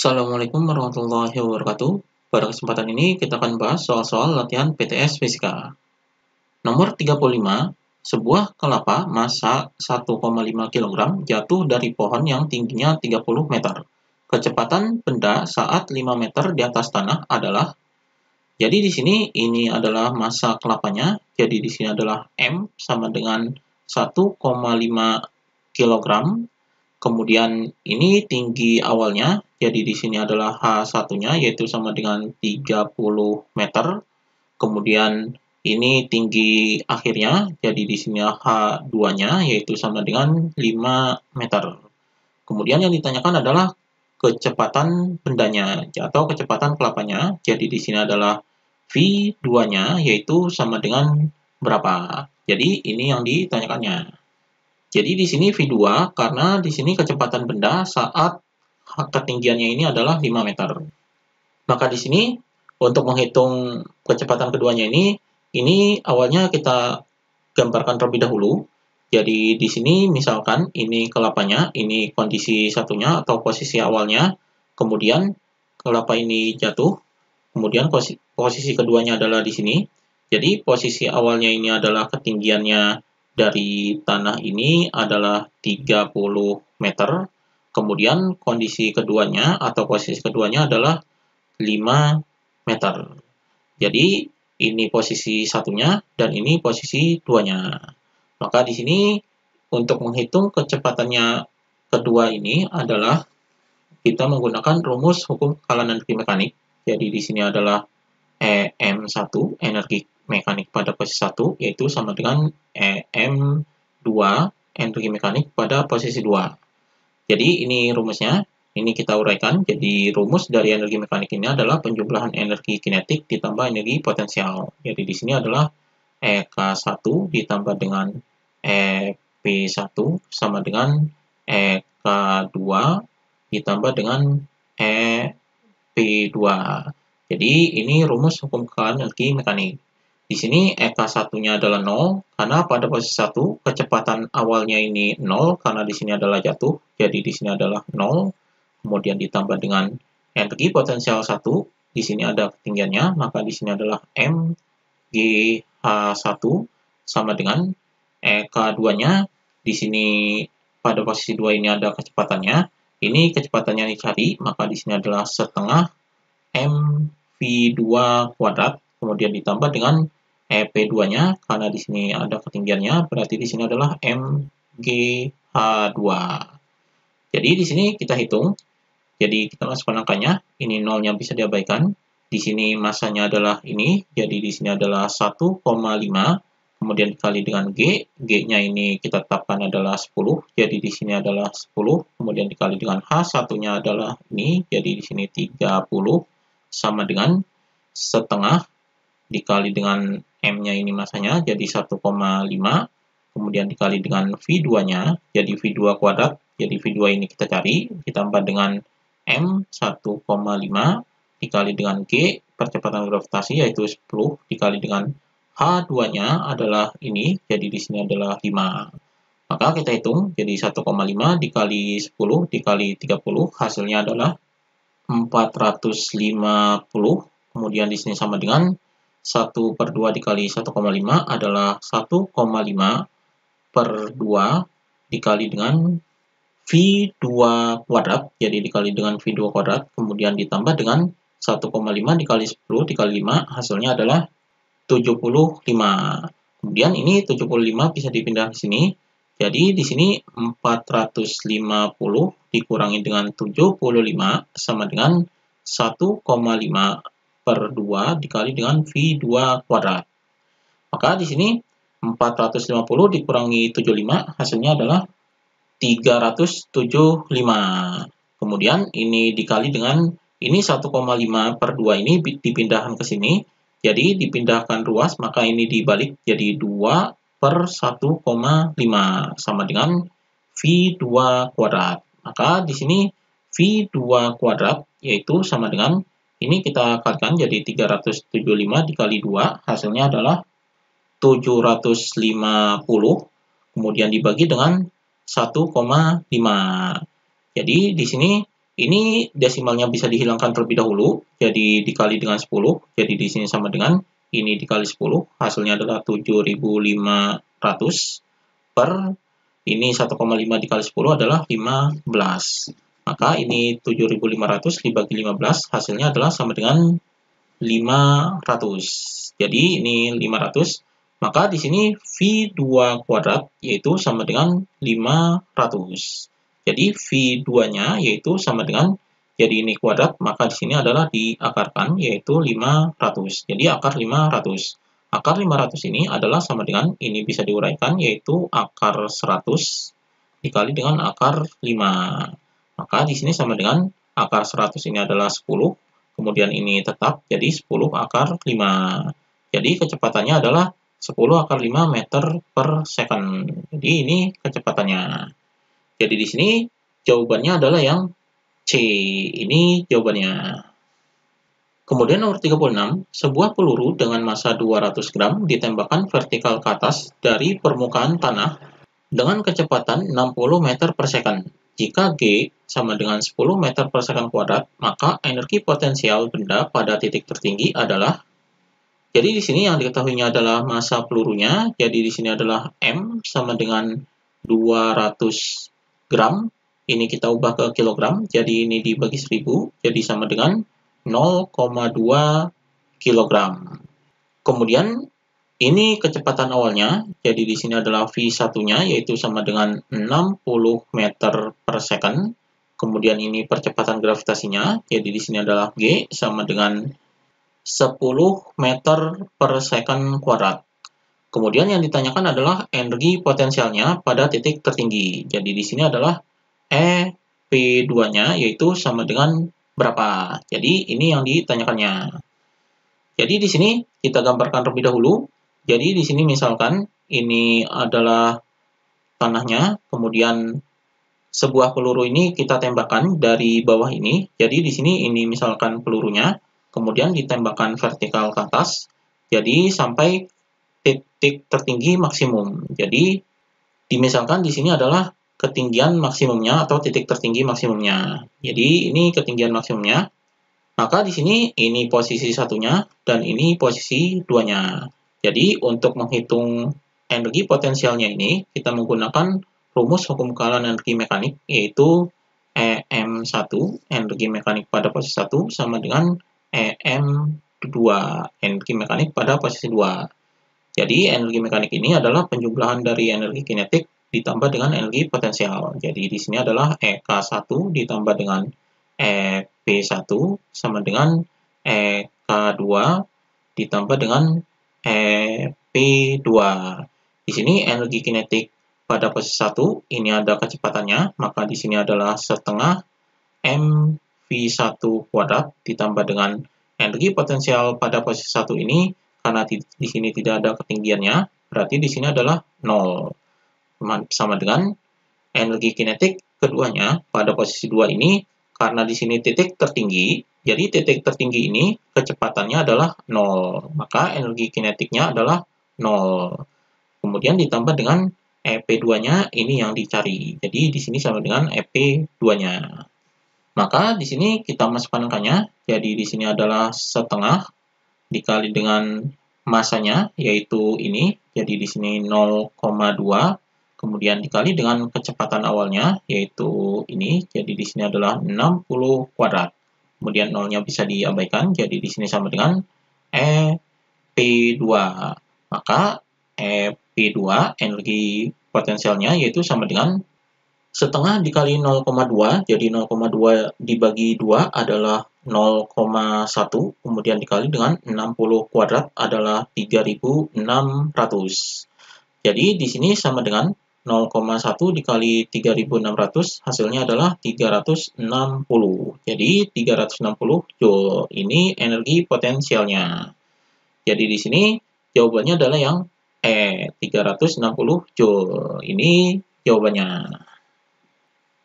Assalamualaikum warahmatullahi wabarakatuh. Pada kesempatan ini kita akan bahas soal-soal latihan PTS Fisika. Nomor 35, sebuah kelapa massa 1,5 kg jatuh dari pohon yang tingginya 30 meter. Kecepatan benda saat 5 meter di atas tanah adalah. Jadi di sini ini adalah massa kelapanya. Jadi di sini adalah M sama dengan 1,5 kg. Kemudian ini tinggi awalnya, jadi di sini adalah H1-nya yaitu sama dengan 30 meter. Kemudian ini tinggi akhirnya, jadi di sini H2-nya yaitu sama dengan 5 meter. Kemudian yang ditanyakan adalah kecepatan bendanya atau kecepatan kelapanya. Jadi di sini adalah V2-nya yaitu sama dengan berapa. Jadi ini yang ditanyakannya. Jadi di sini V2 karena di sini kecepatan benda saat ketinggiannya ini adalah 5 meter. Maka di sini untuk menghitung kecepatan keduanya ini awalnya kita gambarkan terlebih dahulu. Jadi di sini misalkan ini kelapanya, ini kondisi satunya atau posisi awalnya, kemudian kelapa ini jatuh, kemudian posisi keduanya adalah di sini. Jadi posisi awalnya ini adalah ketinggiannya dari tanah ini adalah 30 meter. Kemudian kondisi keduanya atau posisi keduanya adalah 5 meter. Jadi ini posisi satunya dan ini posisi duanya. Maka di sini untuk menghitung kecepatannya kedua ini adalah kita menggunakan rumus hukum kekalahan energi mekanik. Jadi di sini adalah EM1, energi mekanik pada posisi 1, yaitu sama dengan EM2, energi mekanik pada posisi 2. Jadi ini rumusnya, ini kita uraikan. Jadi rumus dari energi mekanik ini adalah penjumlahan energi kinetik ditambah energi potensial. Jadi di sini adalah EK1 ditambah dengan EP1 sama dengan EK2 ditambah dengan EP2. Jadi ini rumus hukum kekalahan energi mekanik. Di sini EK1-nya adalah 0 karena pada posisi 1 kecepatan awalnya ini 0 karena di sini adalah jatuh. Jadi di sini adalah 0. Kemudian ditambah dengan energi potensial 1, di sini ada ketinggiannya, maka di sini adalah MGH1 sama dengan EK2-nya. Di sini pada posisi 2 ini ada kecepatannya. Ini kecepatannya dicari, maka di sini adalah setengah MV2 kuadrat, kemudian ditambah dengan EP2-nya, karena di sini ada ketinggiannya, berarti di sini adalah MGH2. Jadi di sini kita hitung, jadi kita masukkan angkanya, ini nolnya bisa diabaikan, di sini massanya adalah ini, jadi di sini adalah 1,5, kemudian dikali dengan G, G-nya ini kita tetapkan adalah 10, jadi di sini adalah 10, kemudian dikali dengan H1-nya adalah ini, jadi di sini 30, sama dengan setengah, dikali dengan M-nya ini massanya, jadi 1,5, kemudian dikali dengan V2-nya, jadi V2 kuadrat, jadi V2 ini kita cari, ditambah dengan M 1,5, dikali dengan G, percepatan gravitasi, yaitu 10, dikali dengan H2-nya adalah ini, jadi di sini adalah 5. Maka kita hitung, jadi 1,5 dikali 10 dikali 30, hasilnya adalah 450, kemudian di sini sama dengan 1/2 dikali 1,5 adalah 1,5/2 dikali dengan V2 kuadrat, jadi dikali dengan V2 kuadrat, kemudian ditambah dengan 1,5 dikali 10 dikali 5, hasilnya adalah 75. Kemudian ini 75 bisa dipindah ke sini, jadi di sini 450 dikurangi dengan 75 sama dengan 1,5/2 dikali dengan V2 kuadrat. Maka di sini 450 dikurangi 75 hasilnya adalah 375. Kemudian ini dikali dengan ini 1,5/2 ini dipindahkan ke sini. Jadi dipindahkan ruas, maka ini dibalik jadi 2/1,5 sama dengan V2 kuadrat. Maka di sini V2 kuadrat yaitu sama dengan ini kita kalikan jadi 375 dikali 2, hasilnya adalah 750, kemudian dibagi dengan 1,5. Jadi di sini Ini desimalnya bisa dihilangkan terlebih dahulu, jadi dikali dengan 10, jadi di sini sama dengan ini dikali 10, hasilnya adalah 7.500 per ini 1,5 dikali 10 adalah 15. Maka ini 7.500 dibagi 15 hasilnya adalah sama dengan 500. Jadi ini 500. Maka di sini V2 kuadrat yaitu sama dengan 500. Jadi V2-nya yaitu sama dengan, jadi ini kuadrat, maka di sini adalah diakarkan yaitu 500. Jadi akar 500. Akar 500 ini adalah sama dengan, ini bisa diuraikan yaitu akar 100 dikali dengan akar 5. Maka di sini sama dengan akar 100 ini adalah 10, kemudian ini tetap jadi 10 akar 5. Jadi kecepatannya adalah 10 akar 5 meter per second. Jadi ini kecepatannya. Jadi di sini jawabannya adalah yang C. Ini jawabannya. Kemudian nomor 36, sebuah peluru dengan massa 200 gram ditembakkan vertikal ke atas dari permukaan tanah dengan kecepatan 60 meter per second. Jika G sama dengan 10 meter per second kuadrat, maka energi potensial benda pada titik tertinggi adalah. Jadi di sini yang diketahuinya adalah massa pelurunya. Jadi di sini adalah M sama dengan 200 gram. Ini kita ubah ke kilogram. Jadi ini dibagi 1000. Jadi sama dengan 0,2 kilogram. Kemudian ini kecepatan awalnya, jadi di sini adalah V1-nya, yaitu sama dengan 60 meter per second. Kemudian ini percepatan gravitasinya, jadi di sini adalah G sama dengan 10 meter per second kuadrat. Kemudian yang ditanyakan adalah energi potensialnya pada titik tertinggi. Jadi di sini adalah EP2-nya, yaitu sama dengan berapa. Jadi ini yang ditanyakannya. Jadi di sini kita gambarkan terlebih dahulu. Jadi di sini misalkan ini adalah tanahnya, kemudian sebuah peluru ini kita tembakkan dari bawah ini. Jadi di sini ini misalkan pelurunya, kemudian ditembakkan vertikal ke atas. Jadi sampai titik tertinggi maksimum. Jadi dimisalkan di sini adalah ketinggian maksimumnya atau titik tertinggi maksimumnya. Jadi ini ketinggian maksimumnya. Maka di sini ini posisi satunya dan ini posisi duanya. Jadi untuk menghitung energi potensialnya ini, kita menggunakan rumus hukum kekalahan energi mekanik, yaitu EM1, energi mekanik pada posisi 1, sama dengan EM2, energi mekanik pada posisi 2. Jadi energi mekanik ini adalah penjumlahan dari energi kinetik ditambah dengan energi potensial. Jadi di sini adalah EK1 ditambah dengan EP1 sama dengan EK2 ditambah dengan EP2. Di sini energi kinetik pada posisi 1 ini ada kecepatannya, maka di sini adalah setengah mv1 kuadrat ditambah dengan energi potensial pada posisi 1 ini, karena di sini tidak ada ketinggiannya, berarti di sini adalah 0. Sama dengan energi kinetik keduanya pada posisi 2 ini, karena di sini titik tertinggi, jadi titik tertinggi ini kecepatannya adalah 0, maka energi kinetiknya adalah 0. Kemudian ditambah dengan EP2-nya ini yang dicari. Jadi di sini sama dengan EP2-nya. Maka di sini kita masukkan angkanya. Jadi di sini adalah setengah dikali dengan masanya, yaitu ini. Jadi di sini 0,2. Kemudian dikali dengan kecepatan awalnya, yaitu ini. Jadi di sini adalah 60 kuadrat. Kemudian nolnya bisa diabaikan, jadi di sini sama dengan EP2. Maka EP2 energi potensialnya yaitu sama dengan setengah dikali 0,2, jadi 0,2 dibagi 2 adalah 0,1, kemudian dikali dengan 60 kuadrat adalah 3.600. Jadi di sini sama dengan 0,1 dikali 3.600, hasilnya adalah 360. Jadi 360 Joule. Ini energi potensialnya. Jadi di sini jawabannya adalah yang 360 Joule. Ini jawabannya.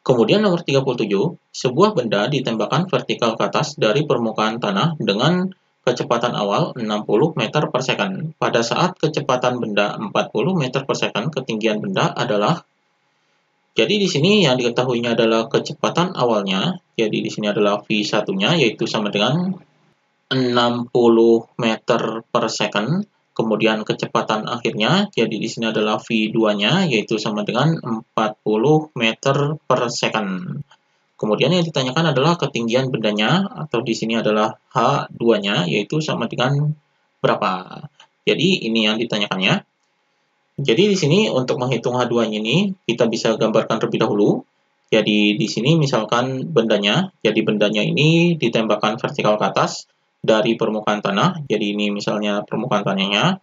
Kemudian nomor 37, sebuah benda ditembakkan vertikal ke atas dari permukaan tanah dengan kecepatan awal 60 meter per second. Pada saat kecepatan benda 40 meter per second, ketinggian benda adalah. Jadi di sini yang diketahuinya adalah kecepatan awalnya. Jadi di sini adalah V1-nya yaitu sama dengan 60 meter per second. Kemudian kecepatan akhirnya, jadi di sini adalah V2-nya yaitu sama dengan 40 meter per second. Kemudian yang ditanyakan adalah ketinggian bendanya, atau di sini adalah H2-nya, yaitu sama dengan berapa. Jadi ini yang ditanyakannya. Jadi di sini untuk menghitung H2-nya ini, kita bisa gambarkan terlebih dahulu. Jadi di sini misalkan bendanya, jadi bendanya ini ditembakkan vertikal ke atas dari permukaan tanah. Jadi ini misalnya permukaan tanahnya.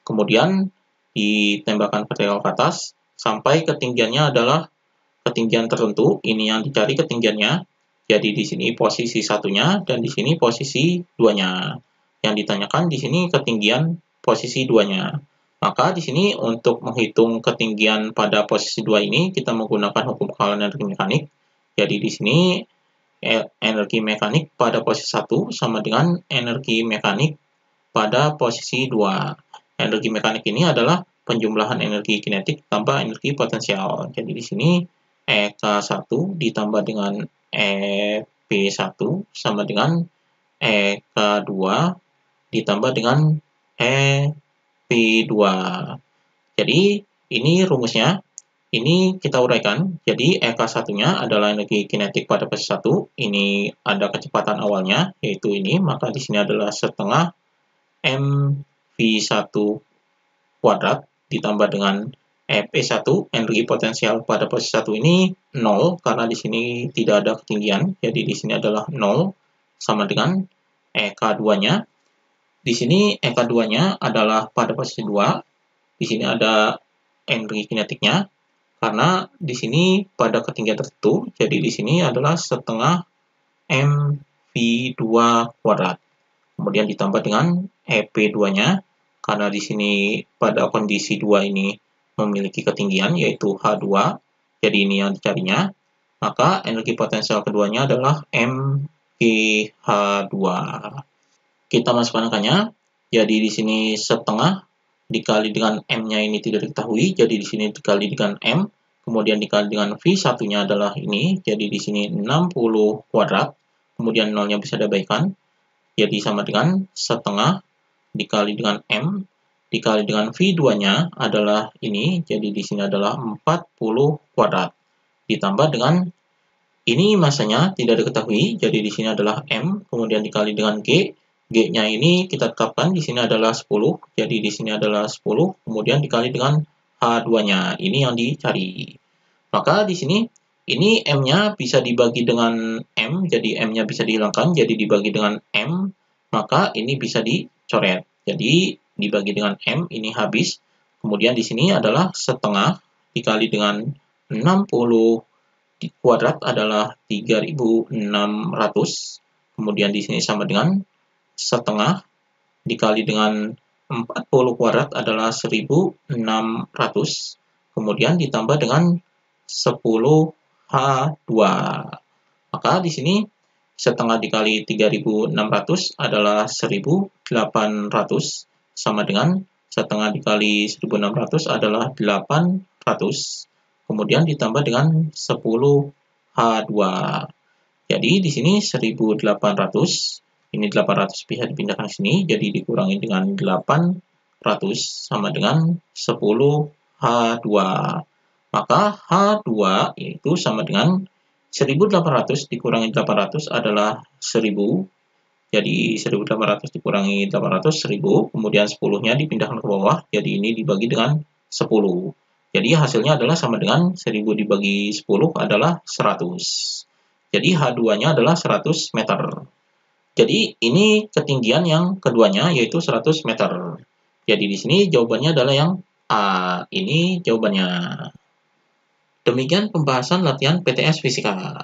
Kemudian ditembakkan vertikal ke atas sampai ketinggiannya adalah ketinggian tertentu, ini yang dicari ketinggiannya. Jadi di sini posisi satunya dan di sini posisi duanya. Yang ditanyakan di sini ketinggian posisi duanya. Maka di sini untuk menghitung ketinggian pada posisi 2 ini kita menggunakan hukum kekalan energi mekanik. Jadi di sini energi mekanik pada posisi 1 sama dengan energi mekanik pada posisi 2. Energi mekanik ini adalah penjumlahan energi kinetik tambah energi potensial. Jadi di sini EK1 ditambah dengan EP1 sama dengan EK2 ditambah dengan EP2. Jadi ini rumusnya. Ini kita uraikan. Jadi EK1-nya adalah energi kinetik pada posisi 1. Ini ada kecepatan awalnya, yaitu ini. Maka di sini adalah setengah mv1 kuadrat ditambah dengan EP1, energi potensial pada posisi 1 ini 0, karena di sini tidak ada ketinggian, jadi di sini adalah 0, sama dengan EK2-nya. Di sini EK2-nya adalah pada posisi 2, di sini ada energi kinetiknya, karena di sini pada ketinggian tertentu, jadi di sini adalah setengah mv2 kuadrat. Kemudian ditambah dengan EP2-nya, karena di sini pada kondisi 2 ini memiliki ketinggian, yaitu H2, jadi ini yang dicarinya, maka energi potensial keduanya adalah mgh2. Kita masukkan angkanya, jadi di sini setengah dikali dengan M-nya ini tidak diketahui, jadi di sini dikali dengan M, kemudian dikali dengan V1-nya adalah ini, jadi di sini 60 kuadrat, kemudian nolnya bisa diabaikan, jadi sama dengan setengah dikali dengan M dikali dengan V2-nya adalah ini, jadi di sini adalah 40 kuadrat. Ditambah dengan ini masanya tidak diketahui, jadi di sini adalah M, kemudian dikali dengan G. G-nya ini kita tetapkan di sini adalah 10, jadi di sini adalah 10, kemudian dikali dengan H2-nya. Ini yang dicari. Maka di sini ini M-nya bisa dibagi dengan M, jadi M-nya bisa dihilangkan, jadi dibagi dengan M, maka ini bisa dicoret. Jadi dibagi dengan M, ini habis. Kemudian di sini adalah setengah dikali dengan 60 kuadrat adalah 3.600. Kemudian di sini sama dengan setengah dikali dengan 40 kuadrat adalah 1.600. Kemudian ditambah dengan 10 H2. Maka di sini setengah dikali 3.600 adalah 1.800 sama dengan setengah dikali 1.600 adalah 800. Kemudian ditambah dengan 10 H2. Jadi di sini 1.800, ini 800 bisa dipindahkan ke sini, jadi dikurangi dengan 800 sama dengan 10 H2. Maka H2 yaitu sama dengan 1.800 dikurangi 800 adalah 1.000. Jadi 1.800 dikurangi 800, 1.000. Kemudian 10-nya dipindahkan ke bawah, jadi ini dibagi dengan 10. Jadi hasilnya adalah sama dengan 1.000 dibagi 10 adalah 100. Jadi H2-nya adalah 100 meter. Jadi ini ketinggian yang keduanya yaitu 100 meter. Jadi di sini jawabannya adalah yang A. Ini jawabannya. Demikian pembahasan latihan PTS Fisika.